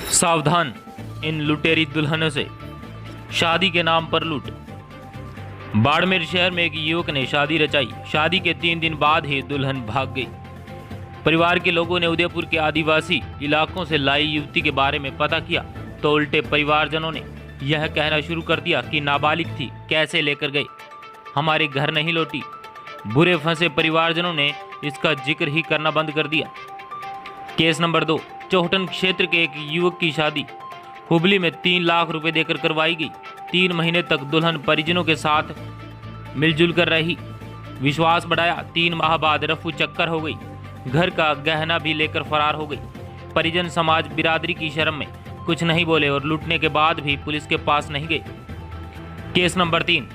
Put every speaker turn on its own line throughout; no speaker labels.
सावधान इन लुटेरी दुल्हनों से, शादी के नाम पर लूट। बाड़मेर शहर में एक युवक ने शादी रचाई। शादी के 3 दिन बाद ही दुल्हन भाग गई। परिवार के लोगों ने उदयपुर के आदिवासी इलाकों से लाई युवती के बारे में पता किया तो उल्टे परिवारजनों ने यह कहना शुरू कर दिया कि नाबालिग थी, कैसे लेकर गए, हमारे घर नहीं लौटी। बुरे फंसे परिवारजनों ने इसका जिक्र ही करना बंद कर दिया। केस नंबर 2, चौहटन क्षेत्र के एक युवक की शादी हुबली में 3 लाख रुपए देकर करवाई गई। 3 महीने तक दुल्हन परिजनों के साथ मिलजुल कर रही। विश्वास बढ़ाया, 3 माह बाद रफू चक्कर हो गई। घर का गहना भी लेकर फरार हो गई। परिजन समाज बिरादरी की शर्म में कुछ नहीं बोले और लूटने के बाद भी पुलिस के पास नहीं गए। केस नंबर 3,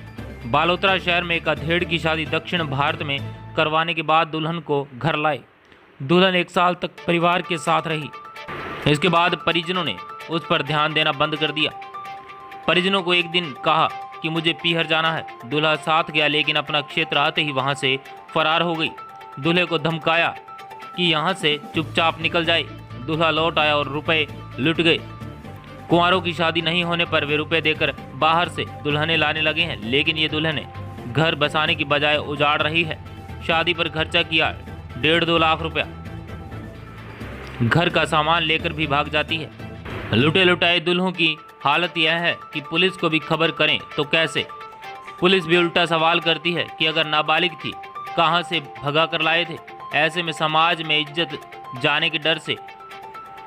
बालोतरा शहर में एक अधेड़ की शादी दक्षिण भारत में करवाने के बाद दुल्हन को घर लाए। दुल्हन 1 साल तक परिवार के साथ रही। इसके बाद परिजनों ने उस पर ध्यान देना बंद कर दिया। परिजनों को एक दिन कहा कि मुझे पीहर जाना है। दूल्हा साथ गया, लेकिन अपना क्षेत्र आते ही वहां से फरार हो गई। दूल्हे को धमकाया कि यहां से चुपचाप निकल जाए। दूल्हा लौट आया और रुपए लुट गए। कुंवारों की शादी नहीं होने पर वे रुपए देकर बाहर से दुल्हनें लाने लगे हैं, लेकिन ये दुल्हनें घर बसाने की बजाय उजाड़ रही है। शादी पर खर्चा किया 1.5-2 लाख रुपया, घर का सामान लेकर भी भाग जाती है। लुटे लुटाए दुल्हों की हालत यह है कि पुलिस को भी खबर करें तो कैसे। पुलिस भी उल्टा सवाल करती है कि अगर नाबालिग थी, कहां से भगा कर लाए थे। ऐसे में समाज में इज्जत जाने के डर से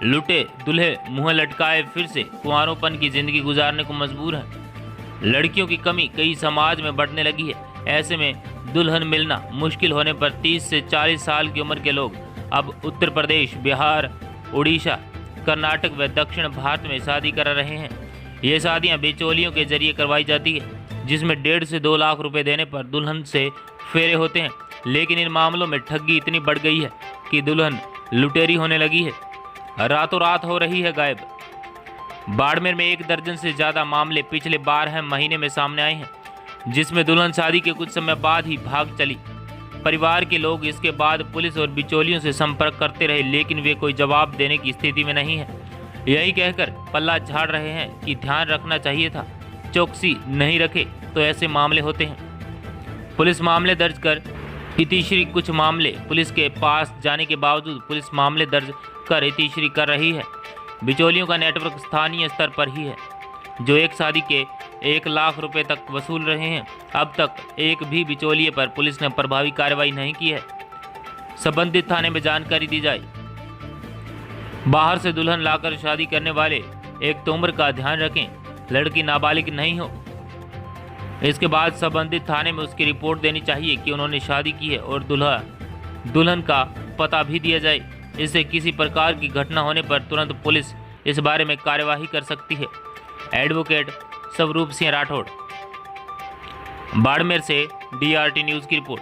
लुटे दुल्हे मुंह लटकाए फिर से कुंवारोपन की जिंदगी गुजारने को मजबूर हैं। लड़कियों की कमी कई समाज में बढ़ने लगी है। ऐसे में दुल्हन मिलना मुश्किल होने पर 30 से 40 साल की उम्र के लोग अब उत्तर प्रदेश, बिहार, उड़ीसा, कर्नाटक व दक्षिण भारत में शादी करा रहे हैं। ये शादियां बिचौलियों के जरिए करवाई जाती है, जिसमें 1.5 से 2 लाख रुपए देने पर दुल्हन से फेरे होते हैं। लेकिन इन मामलों में ठगी इतनी बढ़ गई है कि दुल्हन लुटेरी होने लगी है, रातों रात हो रही है गायब। बाड़मेर में 1 दर्जन से ज़्यादा मामले पिछले 12 महीने में सामने आए हैं, जिसमें दुल्हन शादी के कुछ समय बाद ही भाग चली। परिवार के लोग इसके बाद पुलिस और बिचौलियों से संपर्क करते रहे, लेकिन वे कोई जवाब देने की स्थिति में नहीं है। यही कहकर पल्ला झाड़ रहे हैं कि ध्यान रखना चाहिए था, चौकसी नहीं रखे तो ऐसे मामले होते हैं। पुलिस मामले दर्ज कर इतिश्री कुछ मामले पुलिस के पास जाने के बावजूद पुलिस मामले दर्ज कर इतिश्री कर रही है। बिचौलियों का नेटवर्क स्थानीय स्तर पर ही है, जो एक शादी के 1 लाख रुपए तक वसूल रहे हैं। अब तक एक भी बिचौलिए पर पुलिस ने प्रभावी कार्रवाई नहीं की है। संबंधित थाने में जानकारी दी जाए। बाहर से दुल्हन लाकर शादी करने वाले एक तो उम्र का ध्यान रखें, लड़की नाबालिग नहीं हो। इसके बाद संबंधित थाने में उसकी रिपोर्ट देनी चाहिए कि उन्होंने शादी की है और दुल्हन का पता भी दिया जाए। इससे किसी प्रकार की घटना होने पर तुरंत पुलिस इस बारे में कार्यवाही कर सकती है। एडवोकेट स्वरूप सिंह राठौड़, बाड़मेर से DRT न्यूज़ की रिपोर्ट।